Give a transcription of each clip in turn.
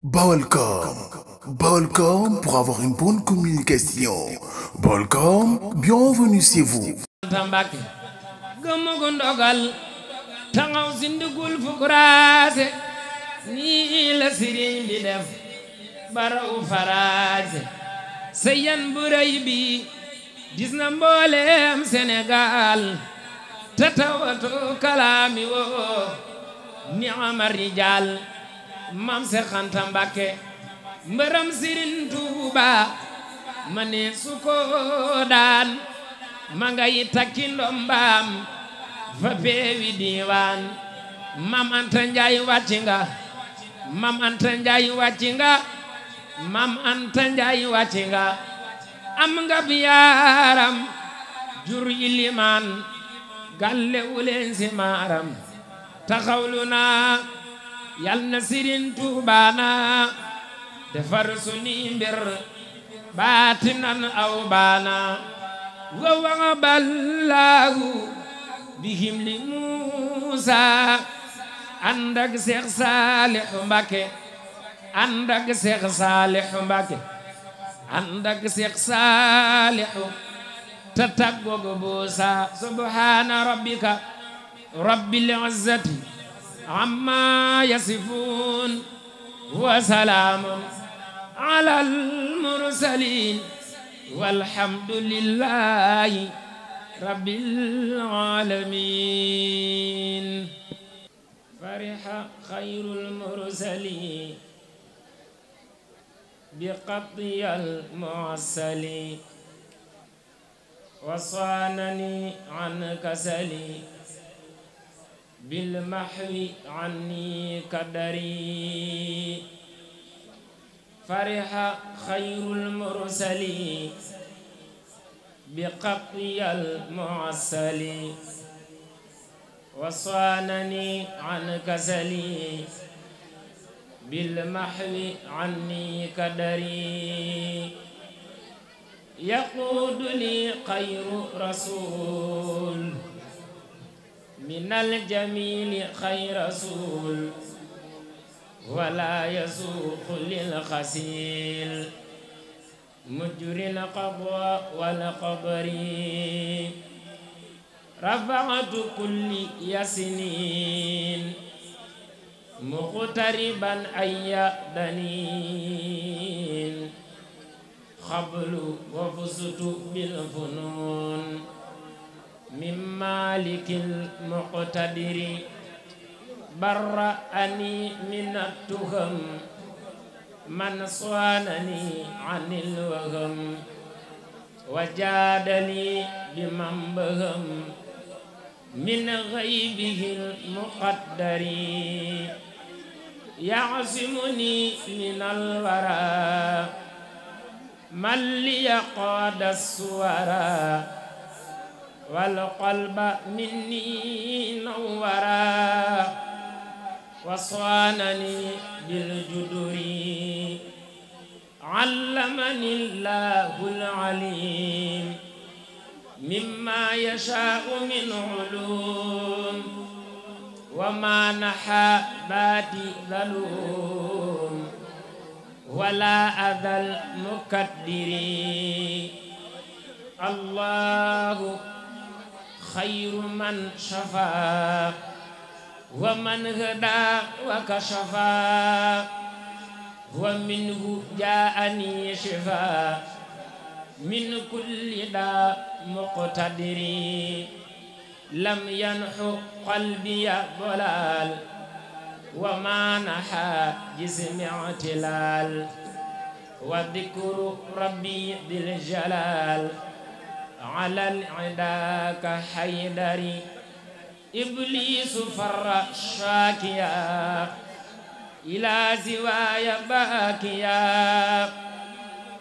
Balcom. Balcom pour avoir une bonne communication. Balcom, bienvenue chez vous. Tambake gëmmugu ndogal taxaw si ndugul fukuraase nii la sëriñ bi def baraw faraase sa yan bu rëy bi gis na mbooleem Sénégal te tawatu kalaami woo ni amar rijaal mam se xanta Mbàkke mbëram Sëriñ Tuuba ma ne su ko daan ma ngay takki ndombaam fa peewi diiwaan mam Anta Njaay wàcci nga mam Anta Njaay wàcci nga mam Anta Njaay wàcci nga am nga biyaaram jur ilimaan galle wuleen si maaram taxawlu na yal na Sëriñ Tuuba na defar suni mbir baatinan aw baana wa wa ballahu bihim li Muusa ànd ak Seex Saalihu Mbàkke ànd ak Seex Saalihu Mbàkke ànd ak Seex Saalihu ta taggogo buusa subhaana rabbika rabbil izzati amma yasifuun wa salaamun alal mursaliin walhamdulillahi rabbil aalamiin fariha xayrul mursaliin biqatiyal mu'assali wasaanani an kasali bil mahwi anni kadari fariha xayrul mursali biqatiyal mu'assali wasaanani an kasali bil mahwi anni kadari yaquudu li xayru rasul minal jamili xayr rasul wala yasuuqu lil xasil mujril qadwa wal qadri rafa'atu kulli yasinin muqtariban ayya danin qablu wa fustu bil funun min malikil muqtadiri barra'ani minat tuham man swanani anil waham wajadani biman baham min ghaibihil muqaddari ya'simuni minal wara man liyaqada suwara wal qalba minni nawwara waswanani bil juduri allamani llahul alim mimma yasha'u min ulum wa ma naha bati zalum wala adal mukaddiri allahu khayru man shafa wa man hada wa kashafa wa minhu jaani shifa min kulli da muqtadiri lam yanhu qalbiya dalal wa ma naha jismi i'tilal wa dhikru rabbi dil jalal ala al-'ida ka haydari iblisu farra shakiya ila ziwaya bakiya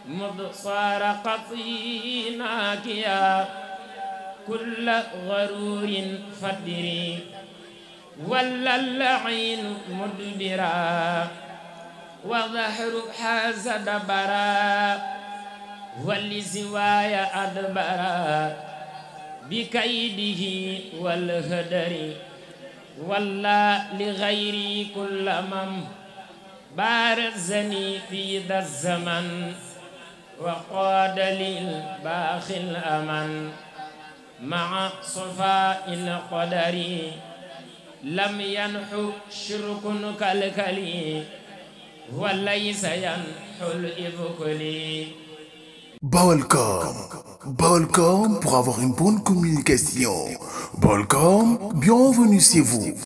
mubsara qatinakiya kulla gharurin fadiri walla al-'ayn mudbira wa dhahru hazada bara wali ziwaya adbara bikaydihi wal hadari walla li ghayri kullamam بارزني في ذا الزمن وقاد للباخي الأمن مع صفاء القدر لم ينحو شرك كالكلي وليس ينحو الإفكلي. Balcom pour avoir une bonne communication. Balcom, bienvenue chez vous.